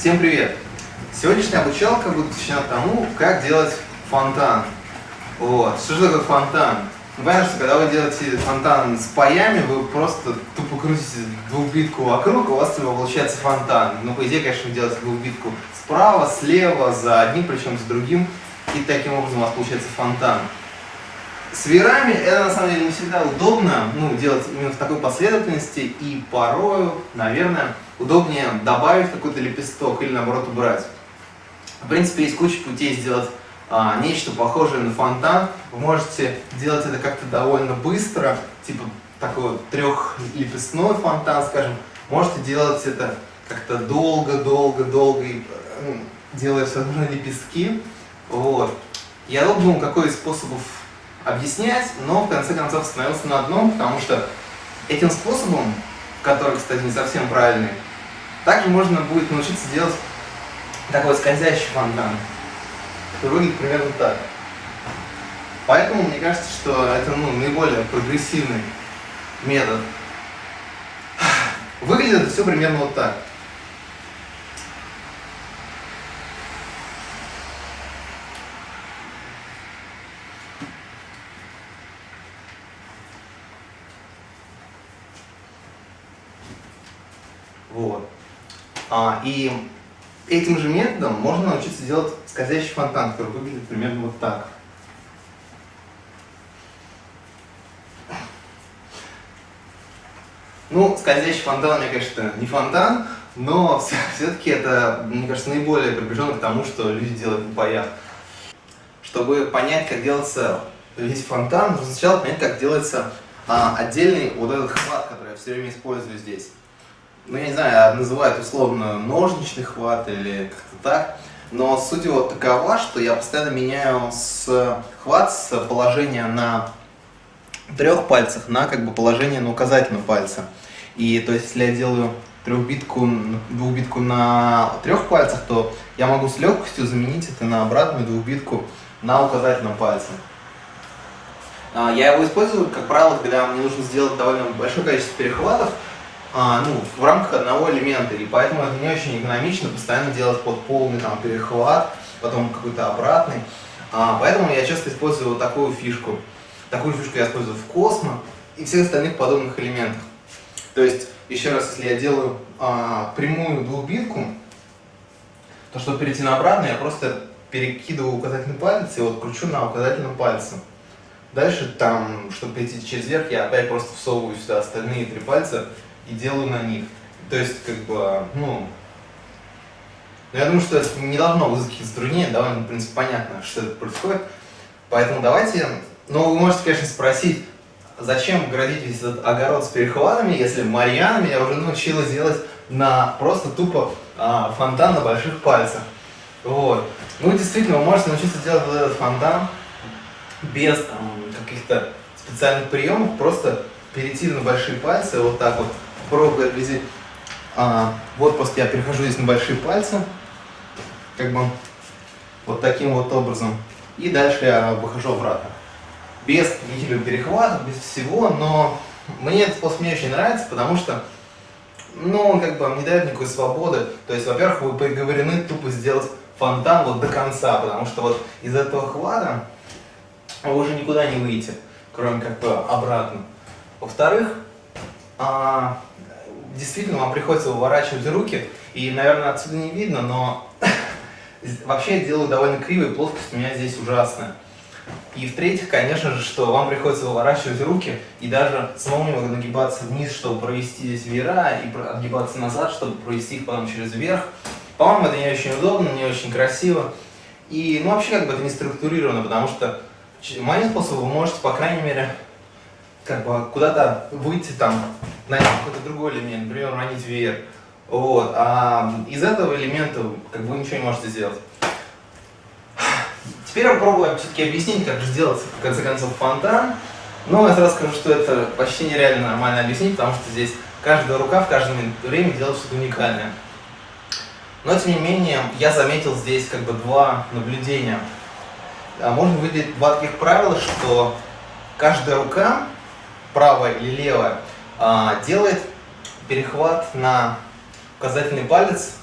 Всем привет! Сегодняшняя обучалка будет посвящена тому, как делать фонтан. Что же такое фонтан? Понятно, что когда вы делаете фонтан с паями, вы просто тупо крутите двухбитку вокруг, и у вас получается фонтан. Но по идее, конечно, вы делаете двухбитку справа, слева, за одним плечом, за другим, и таким образом у вас получается фонтан. С веерами это на самом деле не всегда удобно делать именно в такой последовательности, и порою, наверное, удобнее добавить какой-то лепесток или наоборот убрать. В принципе, есть куча путей сделать нечто похожее на фонтан. Вы можете делать это как-то довольно быстро, типа такой вот трехлепестной фонтан, скажем. Можете делать это как-то долго, и делая все равно лепестки. Я долго думал, какой из способов объяснять, но в конце концов остановился на одном, потому что этим способом, который, кстати, не совсем правильный, также можно будет научиться делать такой скользящий фонтан, который выглядит примерно так. Поэтому мне кажется, что это наиболее прогрессивный метод. Выглядит это все примерно вот так. И этим же методом можно научиться делать скользящий фонтан, который выглядит примерно вот так. Скользящий фонтан, мне кажется, не фонтан, но все-таки это, мне кажется, наиболее приближенно к тому, что люди делают на паях. Чтобы понять, как делается весь фонтан, нужно сначала понять, как делается отдельный вот этот хват, который я все время использую здесь. Я не знаю, называют условно ножничный хват или как-то так, но суть его такова, что я постоянно меняю хват с положения на 3 пальцах на положение на указательном пальце. И то есть, если я делаю двухбитку на 3 пальцах, то я могу с легкостью заменить это на обратную двухбитку на указательном пальце. Я его использую, как правило, когда мне нужно сделать довольно большое количество перехватов, в рамках одного элемента, и поэтому это не очень экономично постоянно делать под полный перехват, потом какой-то обратный. Поэтому я часто использую вот такую фишку. Такую фишку я использую в Космо и всех остальных подобных элементах. То есть, еще раз, если я делаю прямую двухбитку, то чтобы перейти на обратный, я просто перекидываю указательный палец и кручу на указательном пальце. Дальше, чтобы перейти через верх, я опять просто всовываю сюда остальные 3 пальца и делаю на них. То есть, я думаю, что это не должно вызвать какие-то затруднения, довольно, в принципе, понятно, что это происходит. Поэтому давайте, вы можете, конечно, спросить, зачем градить весь этот огород с перехватами, если Марьяна меня уже научила делать просто тупо фонтан на больших пальцах. Действительно, вы можете научиться делать вот этот фонтан без каких-то специальных приемов, просто перейти на большие пальцы, вот так вот, пробовать везде. Просто я перехожу здесь на большие пальцы, вот таким вот образом, и дальше я выхожу обратно. Без каких-либо перехватов, без всего, но мне этот способ не очень нравится, потому что, он не дает никакой свободы. То есть, во-первых, вы приговорены тупо сделать фонтан до конца, потому что из этого хвата вы уже никуда не выйдете, кроме обратно. Во-вторых, действительно вам приходится выворачивать руки, и, наверное, отсюда не видно, но вообще я делаю довольно криво, и плоскость у меня здесь ужасная. И в-третьих, конечно же, что вам приходится выворачивать руки, и даже самому немного нагибаться вниз, чтобы провести здесь веера, и отгибаться назад, чтобы провести их потом через верх. По-моему, это не очень удобно, не очень красиво, и вообще это не структурировано, потому что моим способом вы можете, по крайней мере, куда-то выйти на какой-то другой элемент, например, уронить веер. А из этого элемента вы ничего не можете сделать. Теперь я попробую все-таки объяснить, как же сделать в конце концов фонтан. Но я сразу скажу, что это почти нереально нормально объяснить, потому что здесь каждая рука в каждое время делает что-то уникальное. Но тем не менее, я заметил здесь 2 наблюдения. Можно выделить 2 таких правила, что каждая рука, правая или левая, делает перехват на указательный палец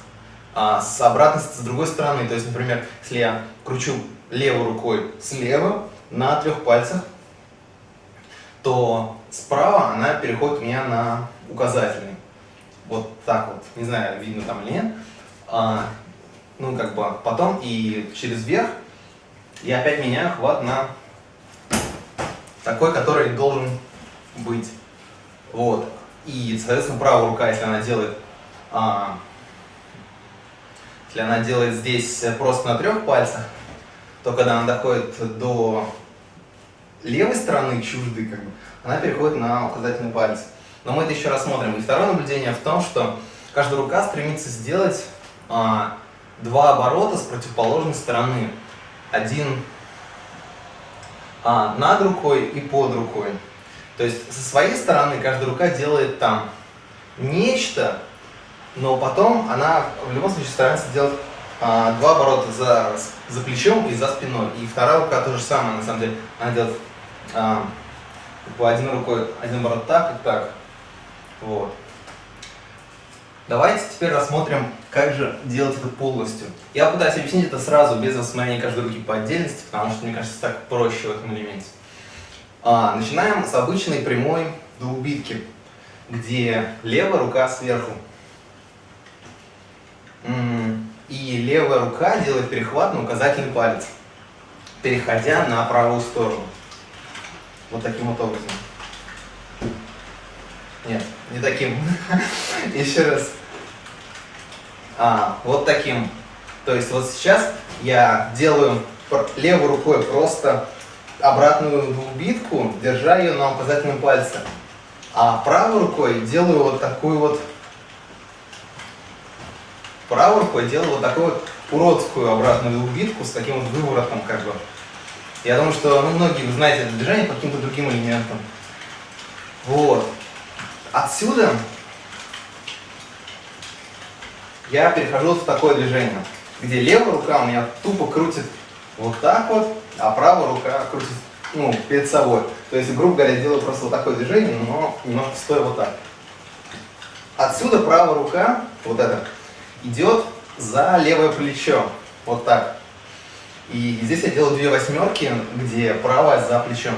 с обратной, с другой стороны. То есть, например, если я кручу левой рукой слева на 3 пальцах, то справа она переходит у меня на указательный. Вот так вот. Не знаю, видно там или нет. Ну, как бы потом и через верх я опять меняю хват на такой, который должен быть. Вот. И, соответственно, правая рука, если она делает здесь просто на 3 пальцах, то когда она доходит до левой стороны чужды, как бы, она переходит на указательный палец. Но мы это еще рассмотрим. И второе наблюдение в том, что каждая рука стремится сделать 2 оборота с противоположной стороны. Один над рукой и под рукой. То есть со своей стороны каждая рука делает там нечто, но потом она в любом случае старается делать 2 оборота за плечом и за спиной. И вторая рука то же самое, на самом деле. Она делает одной рукой один оборот так и так. Вот. Давайте теперь рассмотрим, как же делать это полностью. Я пытаюсь объяснить это сразу, без воспоминания каждой руки по отдельности, потому что, мне кажется, так проще в этом элементе. Начинаем с обычной прямой двухбитки, где левая рука сверху. И левая рука делает перехват на указательный палец, переходя на правую сторону. Вот таким вот образом. Нет, не таким. Еще раз. Вот таким. То есть вот сейчас я делаю левой рукой просто обратную двухбитку, держа ее на указательном пальце. А правой рукой делаю вот такую вот уродскую обратную двухбитку с таким вот выворотом, как бы. Я думаю, что многие вы знаете это движение по каким-то другим элементам. Вот. Отсюда я перехожу в такое движение, где левая рука у меня тупо крутит вот так вот, а правая рука крутит перед собой. То есть, грубо говоря, делаю просто вот такое движение, но немножко стоя вот так. Отсюда правая рука, вот эта, идет за левое плечо, вот так. И здесь я делаю 2 восьмерки, где правая за плечом.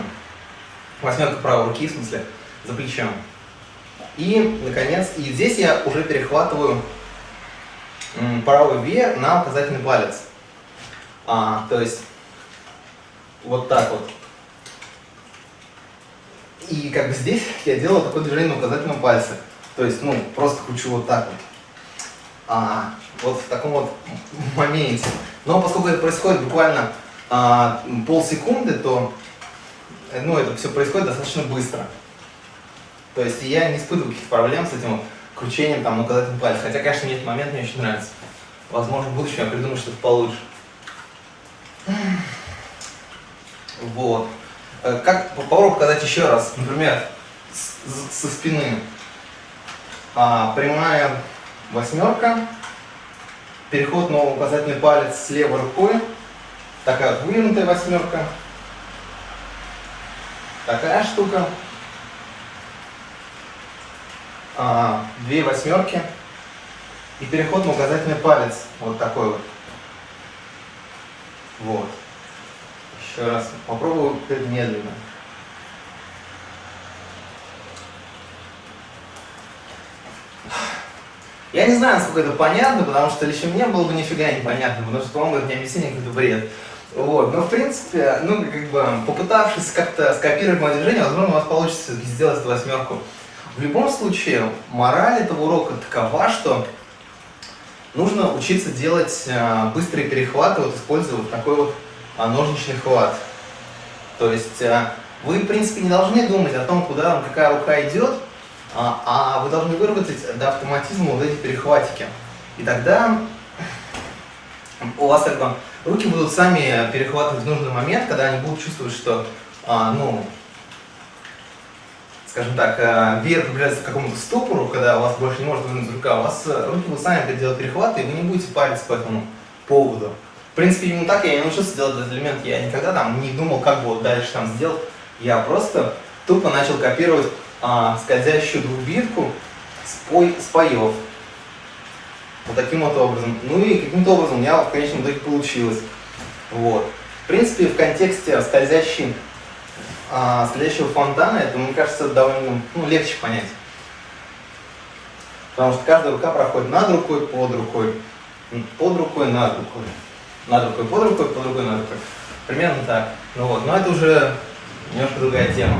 Восьмерка правой руки, в смысле, за плечом. И, наконец, и здесь я уже перехватываю правый веер на указательный палец. То есть, вот так вот. И как бы здесь я делаю такое движение на указательном пальце. То есть, просто кручу вот так вот. Вот в таком вот моменте. Но поскольку это происходит буквально полсекунды, то это все происходит достаточно быстро. То есть я не испытываю каких-то проблем с этим кручением на указательный палец. Хотя, конечно, мне этот момент не очень нравится. Возможно, в будущем я придумаю что-то получше. Вот. Как попробую показать еще раз. Например, со спины. Прямая восьмерка. Переход на указательный палец с левой рукой. Такая вот вывернутая восьмерка. Такая штука. 2 восьмерки. И переход на указательный палец. Вот такой вот. Вот. Еще раз. Попробую медленно. Я не знаю, насколько это понятно, потому что лично мне было бы нифига не понятно, потому что, по-моему, это не объяснение, какой-то бред. Вот. Но, в принципе, попытавшись как-то скопировать мое движение, возможно, у вас получится сделать эту восьмерку. В любом случае, мораль этого урока такова, что нужно учиться делать быстрые перехваты, используя вот такой вот ножничный хват. То есть вы, в принципе, не должны думать о том, куда какая рука идет, а вы должны выработать до автоматизма вот эти перехватики. И тогда у вас руки будут сами перехватывать в нужный момент, когда они будут чувствовать, что, скажем так, веер приближается к какому-то стопору, когда у вас больше не может выдвинуть рука, у вас руки будут сами делать перехваты, и вы не будете париться по этому поводу. В принципе, именно так я и научился делать этот элемент. Я никогда не думал, как бы дальше сделать. Я просто тупо начал копировать скользящую двухбитку с паев. Вот таким вот образом. Ну и каким-то образом у меня в конечном итоге получилось. Вот. В принципе, в контексте скользящего фонтана, это, мне кажется, довольно легче понять. Потому что каждая рука проходит над рукой, под рукой, над рукой, над рукой, под рукой, над рукой. Примерно так. Ну вот. Но это уже немножко другая тема.